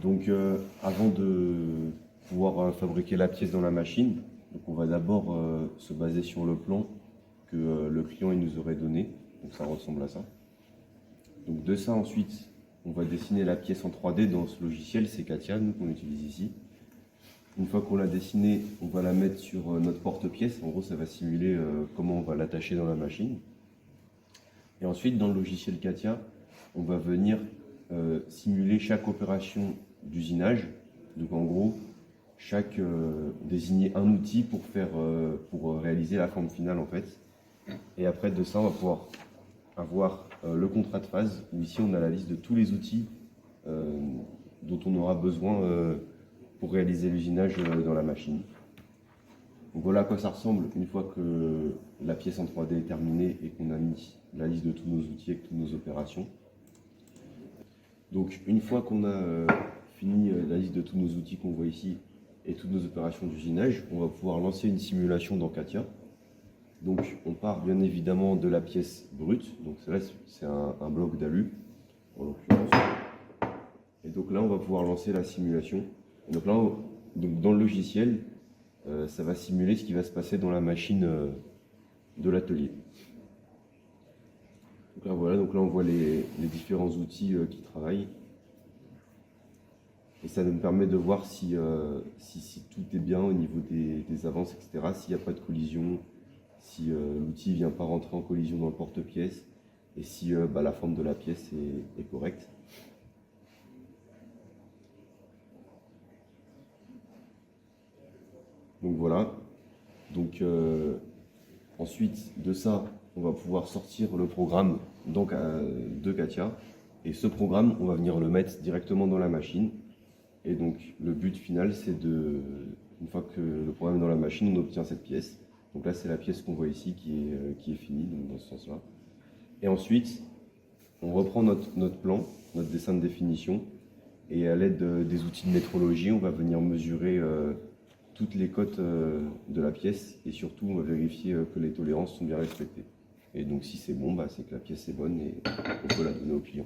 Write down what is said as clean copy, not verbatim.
Donc avant de pouvoir fabriquer la pièce dans la machine, donc on va d'abord se baser sur le plan que le client il nous aurait donné. Donc ça ressemble à ça. Donc de ça ensuite, on va dessiner la pièce en 3D dans ce logiciel, c'est CATIA, nous qu'on utilise ici. Une fois qu'on l'a dessinée, on va la mettre sur notre porte-pièce. En gros, ça va simuler comment on va l'attacher dans la machine. Et ensuite, dans le logiciel CATIA, on va venir simuler chaque opération d'usinage. Donc en gros, désigner un outil pour réaliser la forme finale en fait. Et après de ça, on va pouvoir avoir le contrat de phase, où ici on a la liste de tous les outils dont on aura besoin pour réaliser l'usinage dans la machine. Donc voilà à quoi ça ressemble une fois que la pièce en 3D est terminée et qu'on a mis la liste de tous nos outils avec toutes nos opérations. Donc une fois qu'on a fini la liste de tous nos outils qu'on voit ici et toutes nos opérations d'usinage, on va pouvoir lancer une simulation dans CATIA. Donc on part bien évidemment de la pièce brute, donc c'est un bloc d'alu en l'occurrence. Et donc là on va pouvoir lancer la simulation. Et donc là, dans le logiciel, ça va simuler ce qui va se passer dans la machine de l'atelier. Donc là voilà, donc là on voit les différents outils qui travaillent. Et ça nous permet de voir si tout est bien au niveau des avances, etc. S'il n'y a pas de collision, si l'outil ne vient pas rentrer en collision dans le porte-pièce, et si la forme de la pièce est correcte. Donc voilà. Donc ensuite de ça, on va pouvoir sortir le programme de CATIA. Et ce programme, on va venir le mettre directement dans la machine. Et donc le but final, c'est une fois que le programme est dans la machine, on obtient cette pièce. Donc là, c'est la pièce qu'on voit ici qui est finie, donc dans ce sens-là. Et ensuite, on reprend notre plan, notre dessin de définition. Et à l'aide des outils de métrologie, on va venir mesurer toutes les cotes de la pièce. Et surtout, on va vérifier que les tolérances sont bien respectées. Et donc si c'est bon, c'est que la pièce est bonne et on peut la donner au client.